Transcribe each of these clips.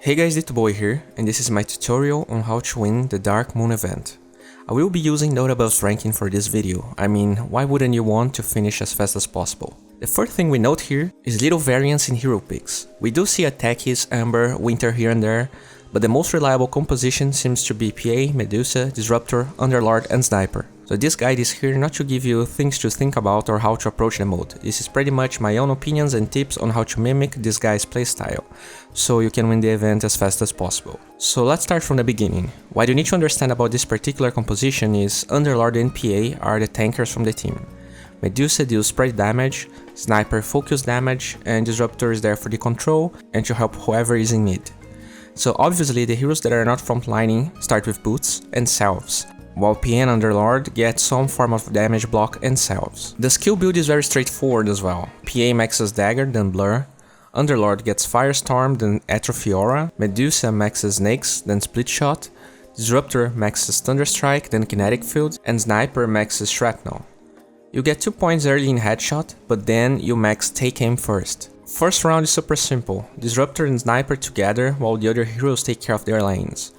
Hey guys, D.Bowie here, and this is my tutorial on how to win the Dark Moon event. I will be using Dota buffs ranking for this video. I mean, why wouldn't you want to finish as fast as possible? The first thing we note here is little variance in hero picks. We do see Techies, Amber, Winter here and there, but the most reliable composition seems to be PA, Medusa, Disruptor, Underlord and Sniper. So this guide is here not to give you things to think about or how to approach the mode. This is pretty much my own opinions and tips on how to mimic this guy's playstyle, so you can win the event as fast as possible. So let's start from the beginning. What you need to understand about this particular composition is Underlord and PA are the tankers from the team. Medusa deals spread damage, Sniper focus damage, and Disruptor is there for the control and to help whoever is in need. So obviously the heroes that are not frontlining start with boots and salves, while PA and Underlord get some form of damage block and salves. The skill build is very straightforward as well. PA maxes Dagger, then Blur, Underlord gets Firestorm, then Atrophy Aura, Medusa maxes Snakes, then Split Shot, Disruptor maxes Thunderstrike, then Kinetic Field, and Sniper maxes Shrapnel. You get 2 points early in Headshot, but then you max Take Aim first. First round is super simple, Disruptor and Sniper together while the other heroes take care of their lanes.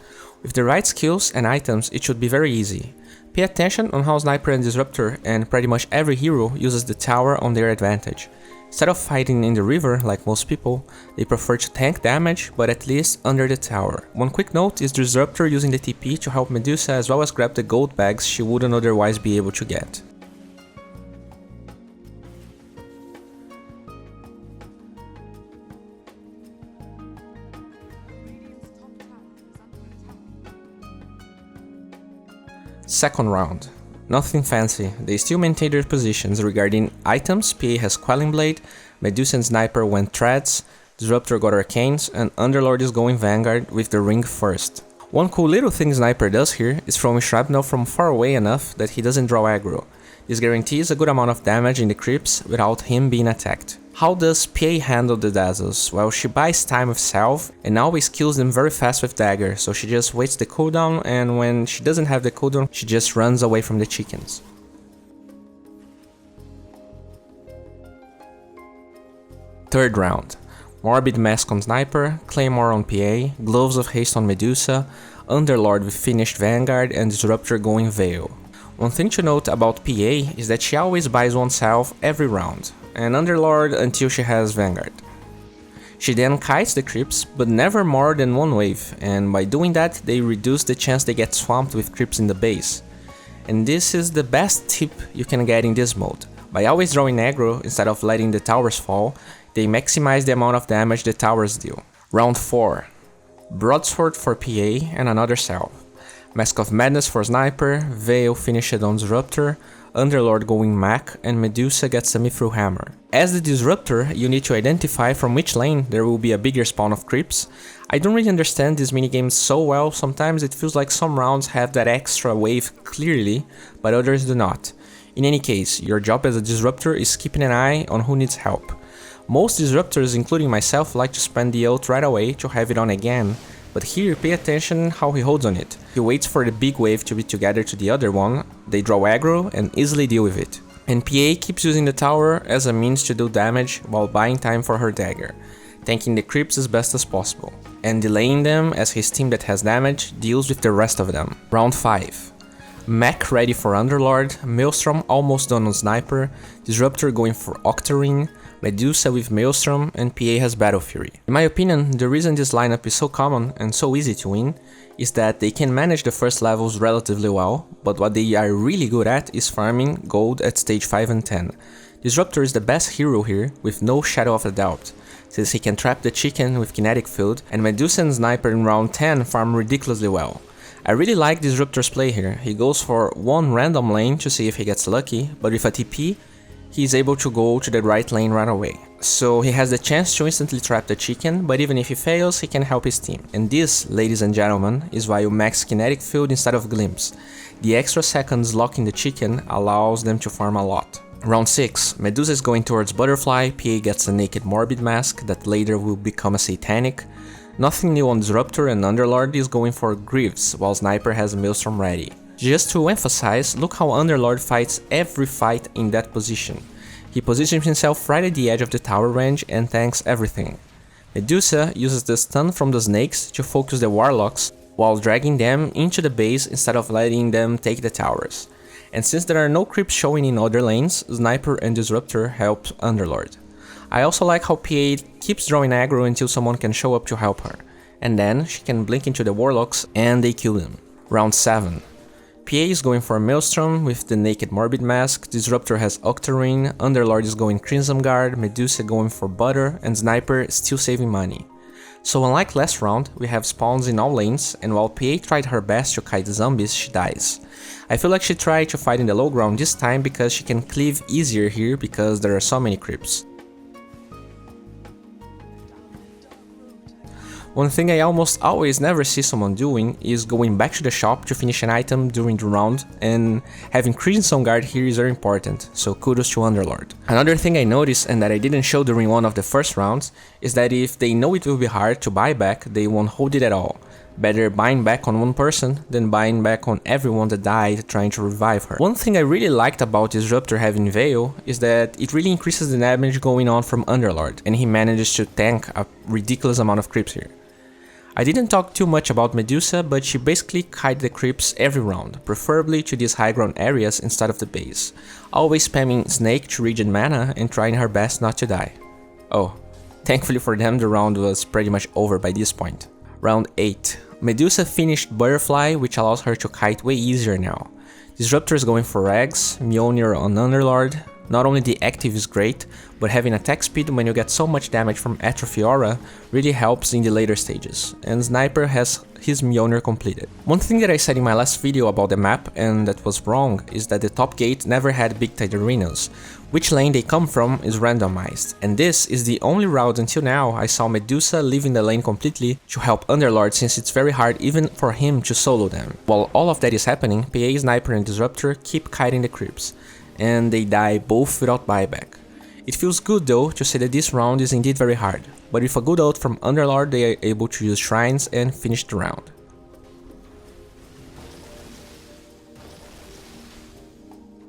With the right skills and items it should be very easy. Pay attention on how Sniper and Disruptor and pretty much every hero uses the tower on their advantage. Instead of fighting in the river like most people, they prefer to tank damage but at least under the tower. One quick note is Disruptor using the TP to help Medusa as well as grab the gold bags she wouldn't otherwise be able to get. Second round. Nothing fancy, they still maintain their positions regarding items. PA has Quelling Blade, Medusa and Sniper went Threads, Disruptor got Arcanes, and Underlord is going Vanguard with the ring first. One cool little thing Sniper does here is throwing Shrapnel from far away enough that he doesn't draw aggro. This guarantees a good amount of damage in the creeps without him being attacked. How does PA handle the dazzles? Well, she buys time with Salve and always kills them very fast with Dagger, so she just waits the cooldown, and when she doesn't have the cooldown, she just runs away from the chickens. Third round. Morbid Mask on Sniper, Claymore on PA, Gloves of Haste on Medusa, Underlord with finished Vanguard and Disruptor going Veil. One thing to note about PA is that she always buys one salve every round, and Underlord until she has Vanguard. She then kites the creeps, but never more than one wave, and by doing that they reduce the chance they get swamped with creeps in the base. And this is the best tip you can get in this mode. By always drawing aggro instead of letting the towers fall, they maximize the amount of damage the towers deal. Round 4. Broadsword for PA and another salve. Mask of Madness for Sniper, Veil finished on Disruptor, Underlord going Mach, and Medusa gets a Mithril Hammer. As the Disruptor, you need to identify from which lane there will be a bigger spawn of creeps. I don't really understand these minigames so well, sometimes it feels like some rounds have that extra wave clearly, but others do not. In any case, your job as a Disruptor is keeping an eye on who needs help. Most Disruptors, including myself, like to spend the ult right away to have it on again, but here pay attention how he holds on it. He waits for the big wave to be together to the other one, they draw aggro and easily deal with it. And PA keeps using the tower as a means to do damage while buying time for her dagger, tanking the creeps as best as possible, and delaying them as his team that has damage deals with the rest of them. Round 5. Mech ready for Underlord, Maelstrom almost done on Sniper, Disruptor going for Octarine, Medusa with Maelstrom, and PA has Battle Fury. In my opinion, the reason this lineup is so common and so easy to win is that they can manage the first levels relatively well, but what they are really good at is farming gold at stage 5 and 10. Disruptor is the best hero here, with no shadow of a doubt, since he can trap the chicken with Kinetic Field, and Medusa and Sniper in round 10 farm ridiculously well. I really like Disruptor's play here. He goes for one random lane to see if he gets lucky, but with a TP, he is able to go to the right lane right away. So he has the chance to instantly trap the chicken, but even if he fails, he can help his team. And this, ladies and gentlemen, is why you max Kinetic Field instead of Glimpse. The extra seconds locking the chicken allows them to farm a lot. Round 6. Medusa is going towards Butterfly, PA gets a Naked Morbid Mask that later will become a Satanic. Nothing new on Disruptor, and Underlord is going for Greaves, while Sniper has Maelstrom ready. Just to emphasize, look how Underlord fights every fight in that position. He positions himself right at the edge of the tower range and tanks everything. Medusa uses the stun from the snakes to focus the warlocks while dragging them into the base instead of letting them take the towers. And since there are no creeps showing in other lanes, Sniper and Disruptor help Underlord. I also like how PA keeps drawing aggro until someone can show up to help her, and then she can blink into the warlocks and they kill them. Round 7. PA is going for Maelstrom with the Naked Morbid Mask, Disruptor has Octarine, Underlord is going Crimson Guard, Medusa going for Butter, and Sniper still saving money. So unlike last round, we have spawns in all lanes, and while PA tried her best to kite zombies, she dies. I feel like she tried to fight in the low ground this time because she can cleave easier here because there are so many creeps. One thing I almost always never see someone doing is going back to the shop to finish an item during the round, and having Crimson Guard here is very important, so kudos to Underlord. Another thing I noticed and that I didn't show during one of the first rounds is that if they know it will be hard to buy back, they won't hold it at all. Better buying back on one person than buying back on everyone that died trying to revive her. One thing I really liked about Disruptor having Veil is that it really increases the damage going on from Underlord, and he manages to tank a ridiculous amount of creeps here. I didn't talk too much about Medusa, but she basically kite the creeps every round, preferably to these high ground areas instead of the base, always spamming Snake to regen mana and trying her best not to die. Oh, thankfully for them the round was pretty much over by this point. Round 8. Medusa finished Butterfly, which allows her to kite way easier now. Disruptor is going for Eggs, Mjolnir on Underlord. Not only the active is great, but having attack speed when you get so much damage from Atrophy Aura really helps in the later stages, and Sniper has his Mjolnir completed. One thing that I said in my last video about the map, and that was wrong, is that the top gate never had big tide arenas. Which lane they come from is randomized, and this is the only route until now I saw Medusa leaving the lane completely to help Underlord, since it's very hard even for him to solo them. While all of that is happening, PA, Sniper and Disruptor keep kiting the creeps, and they die both without buyback. It feels good though to say that this round is indeed very hard, but with a good ult from Underlord they are able to use shrines and finish the round.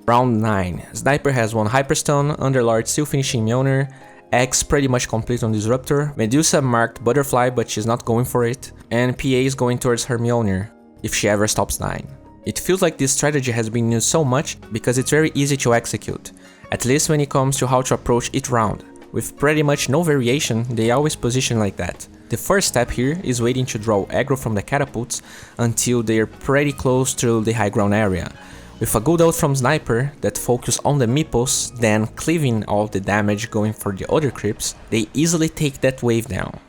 Round 9. Sniper has one Hyperstone, Underlord still finishing Mjolnir, X pretty much complete on Disruptor, Medusa marked Butterfly but she's not going for it, and PA is going towards her Mjolnir, if she ever stops dying. It feels like this strategy has been used so much because it's very easy to execute, at least when it comes to how to approach each round. With pretty much no variation, they always position like that. The first step here is waiting to draw aggro from the catapults until they are pretty close to the high ground area. With a good ult from Sniper that focus on the meeples, then cleaving all the damage going for the other creeps, they easily take that wave down.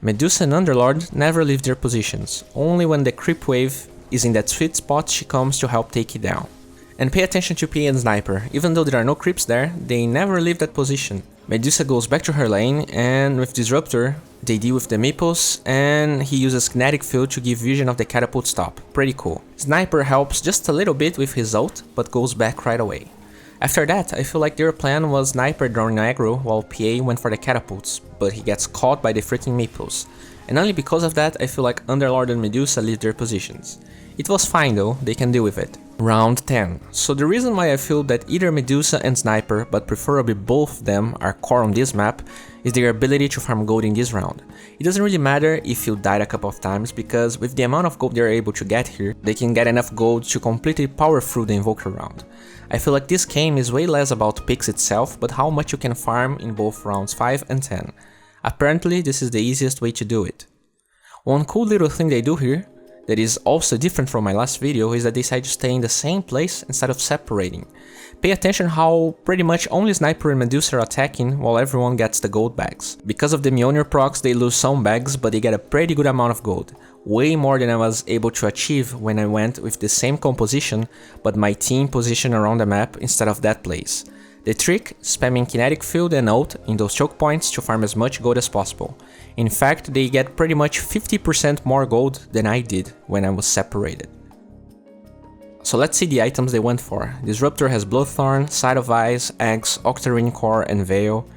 Medusa and Underlord never leave their positions, only when the creep wave is in that sweet spot she comes to help take it down. And pay attention to PA and Sniper, even though there are no creeps there, they never leave that position. Medusa goes back to her lane, and with Disruptor, they deal with the meeples, and he uses Kinetic Field to give vision of the catapult stop. Pretty cool. Sniper helps just a little bit with his ult, but goes back right away. After that, I feel like their plan was Sniper drawing aggro while PA went for the catapults, but he gets caught by the freaking meeples. And only because of that, I feel like Underlord and Medusa leave their positions. It was fine though, they can deal with it. Round 10. So the reason why I feel that either Medusa and Sniper, but preferably both of them, are core on this map is their ability to farm gold in this round. It doesn't really matter if you died a couple of times, because with the amount of gold they're able to get here, they can get enough gold to completely power through the Invoker round. I feel like this game is way less about picks itself, but how much you can farm in both rounds 5 and 10. Apparently this is the easiest way to do it. One cool little thing they do here, that is also different from my last video, is that they decide to stay in the same place instead of separating. Pay attention how pretty much only Sniper and Medusa are attacking while everyone gets the gold bags. Because of the Mjolnir procs they lose some bags, but they get a pretty good amount of gold. Way more than I was able to achieve when I went with the same composition, but my team positioned around the map instead of that place. The trick, spamming Kinetic Field and ult in those choke points to farm as much gold as possible. In fact, they get pretty much 50% more gold than I did when I was separated. So let's see the items they went for. Disruptor has Bloodthorn, Side of Eyes, Eggs, Octarine Core and Veil.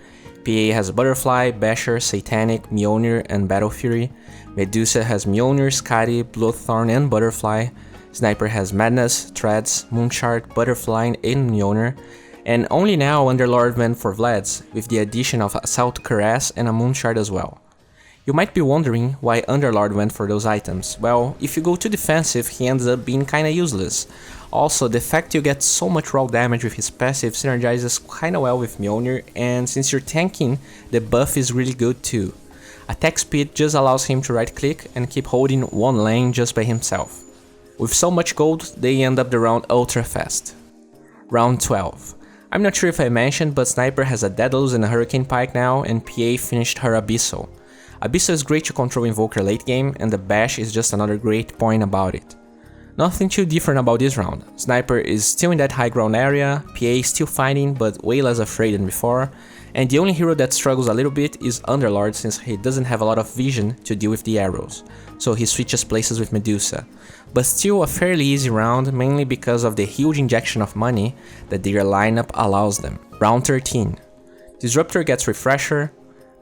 PA has Butterfly, Basher, Satanic, Mjolnir and Battle Fury. Medusa has Mjolnir, Skadi, Bloodthorn and Butterfly. Sniper has Madness, Threads, Moonshard, Butterfly and Mjolnir. And only now Underlord went for Vlad's, with the addition of Assault Caress and a Moonshard as well. You might be wondering why Underlord went for those items. Well, if you go too defensive, he ends up being kinda useless. Also, the fact you get so much raw damage with his passive synergizes kinda well with Mjolnir, and since you're tanking, the buff is really good too. Attack speed just allows him to right click and keep holding one lane just by himself. With so much gold, they end up the round ultra fast. Round 12. I'm not sure if I mentioned, but Sniper has a Daedalus and a Hurricane Pike now, and PA finished her Abyssal. Abyssal is great to control Invoker late game, and the Bash is just another great point about it. Nothing too different about this round. Sniper is still in that high ground area, PA is still fighting but way less afraid than before, and the only hero that struggles a little bit is Underlord since he doesn't have a lot of vision to deal with the arrows, so he switches places with Medusa. But still a fairly easy round, mainly because of the huge injection of money that their lineup allows them. Round 13. Disruptor gets Refresher,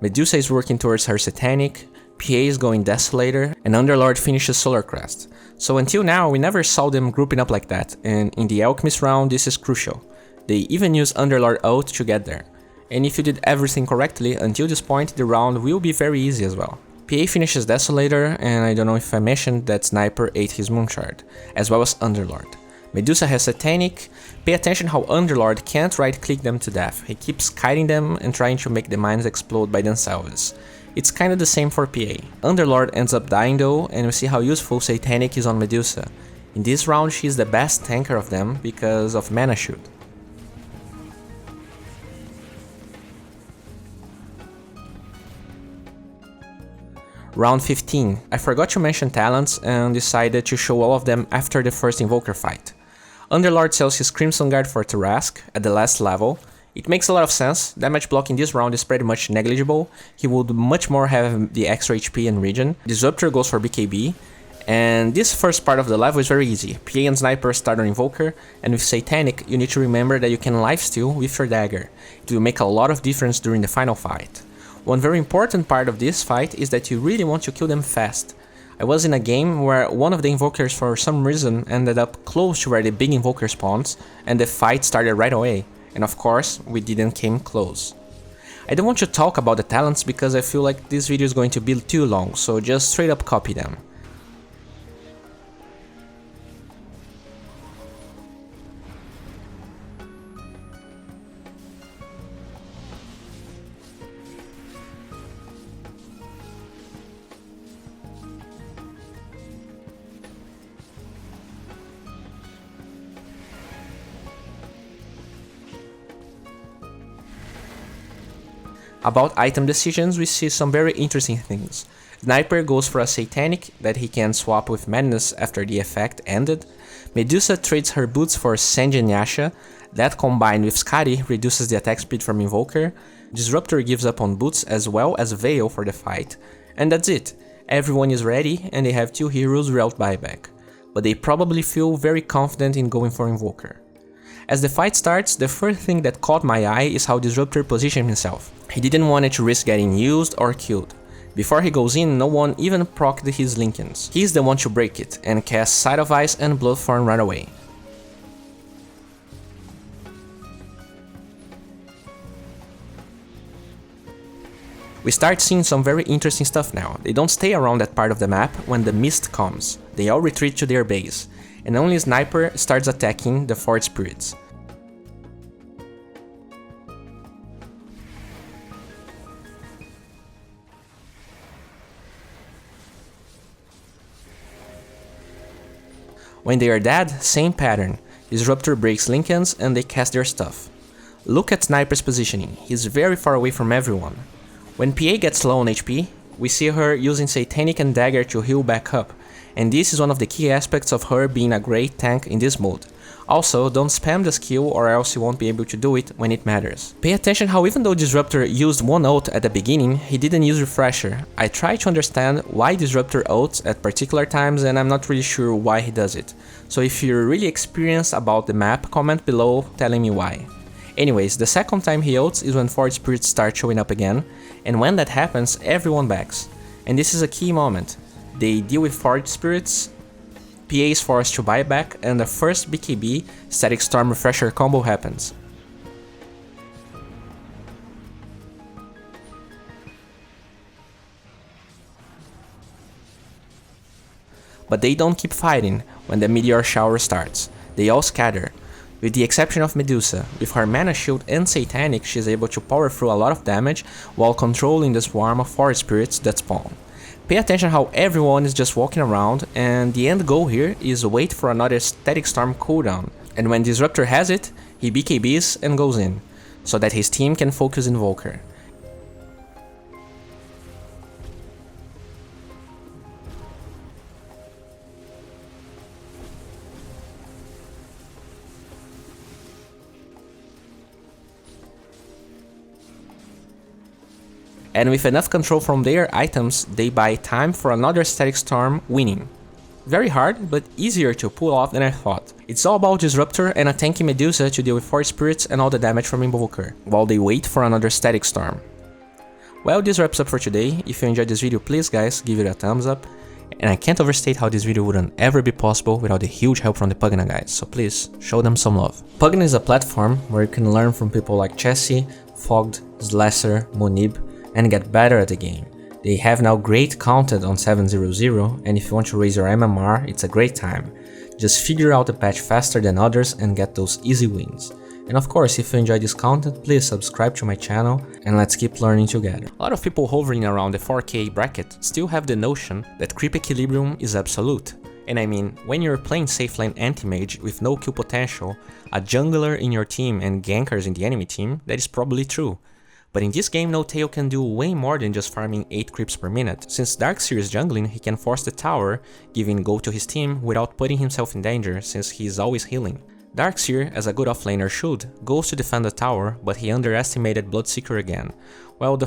Medusa is working towards her Satanic, PA is going Desolator, and Underlord finishes Solar Crest. So until now we never saw them grouping up like that, and in the Alchemist round this is crucial. They even use Underlord ult to get there. And if you did everything correctly until this point, the round will be very easy as well. PA finishes Desolator, and I don't know if I mentioned that Sniper ate his Moonshard, as well as Underlord. Medusa has Satanic. Pay attention how Underlord can't right click them to death, he keeps kiting them and trying to make the mines explode by themselves. It's kinda the same for PA. Underlord ends up dying though, and we see how useful Satanic is on Medusa. In this round she is the best tanker of them because of Mana Shoot. Round 15. I forgot to mention talents and decided to show all of them after the first Invoker fight. Underlord sells his Crimson Guard for Tarask at the last level. It makes a lot of sense, damage block in this round is pretty much negligible, he would much more have the extra HP and regen. Disruptor goes for BKB, and this first part of the level is very easy. PA and Sniper start on Invoker, and with Satanic you need to remember that you can lifesteal with your dagger. It will make a lot of difference during the final fight. One very important part of this fight is that you really want to kill them fast. I was in a game where one of the Invokers for some reason ended up close to where the big Invoker spawns, and the fight started right away, and of course we didn't came close. I don't want to talk about the talents because I feel like this video is going to be too long, so just straight up copy them. About item decisions, we see some very interesting things. Sniper goes for a Satanic that he can swap with Madness after the effect ended. Medusa trades her boots for Sanji and Yasha, that combined with Skadi reduces the attack speed from Invoker. Disruptor gives up on boots as well as Veil for the fight. And that's it, everyone is ready and they have 2 heroes without buyback. But they probably feel very confident in going for Invoker. As the fight starts, the first thing that caught my eye is how Disruptor positioned himself. He didn't want to risk getting used or killed. Before he goes in, no one even procced his Linkens. He's the one to break it, and casts Side of Ice and Bloodthorn right away. We start seeing some very interesting stuff now. They don't stay around that part of the map when the mist comes. They all retreat to their base, and only Sniper starts attacking the Fort Spirits. When they are dead, same pattern. Disruptor breaks Linkens and they cast their stuff. Look at Sniper's positioning, he's very far away from everyone. When PA gets low on HP, we see her using Satanic and Dagger to heal back up, and this is one of the key aspects of her being a great tank in this mode. Also, don't spam the skill or else you won't be able to do it when it matters. Pay attention how even though Disruptor used one ult at the beginning, he didn't use Refresher. I try to understand why Disruptor ults at particular times and I'm not really sure why he does it. So if you're really experienced about the map, comment below telling me why. Anyways, the second time he ults is when Fort Spirits start showing up again, and when that happens, everyone backs. And this is a key moment. They deal with Fort Spirits, PA is forced to buy back, and the first BKB Static Storm Refresher combo happens. But they don't keep fighting when the meteor shower starts. They all scatter. With the exception of Medusa, with her mana shield and Satanic, she's able to power through a lot of damage while controlling the swarm of forest spirits that spawn. Pay attention how everyone is just walking around, and the end goal here is wait for another Static Storm cooldown, and when Disruptor has it, he BKBs and goes in, so that his team can focus INVOKER. And with enough control from their items, they buy time for another Static Storm, winning. Very hard, but easier to pull off than I thought. It's all about Disruptor and a tanky Medusa to deal with Forest Spirits and all the damage from INVOKER, while they wait for another Static Storm. Well, this wraps up for today. If you enjoyed this video, please guys, give it a thumbs up. And I can't overstate how this video wouldn't ever be possible without the huge help from the Pugna guys, so please, show them some love. Pugna is a platform where you can learn from people like Chessie, Fogged, Slasher, Monib, and get better at the game. They have now great content on 7.0.0, and if you want to raise your MMR, it's a great time. Just figure out the patch faster than others and get those easy wins. And of course, if you enjoy this content, please subscribe to my channel and let's keep learning together. A lot of people hovering around the 4K bracket still have the notion that creep equilibrium is absolute. And I mean, when you're playing safe lane anti-mage with no kill potential, a jungler in your team and gankers in the enemy team, that is probably true. But in this game, N0tail can do way more than just farming 8 creeps per minute. Since Darkseer is jungling, he can force the tower, giving gold to his team without putting himself in danger since he is always healing. Darkseer, as a good offlaner should, goes to defend the tower, but he underestimated Bloodseeker again. Well, the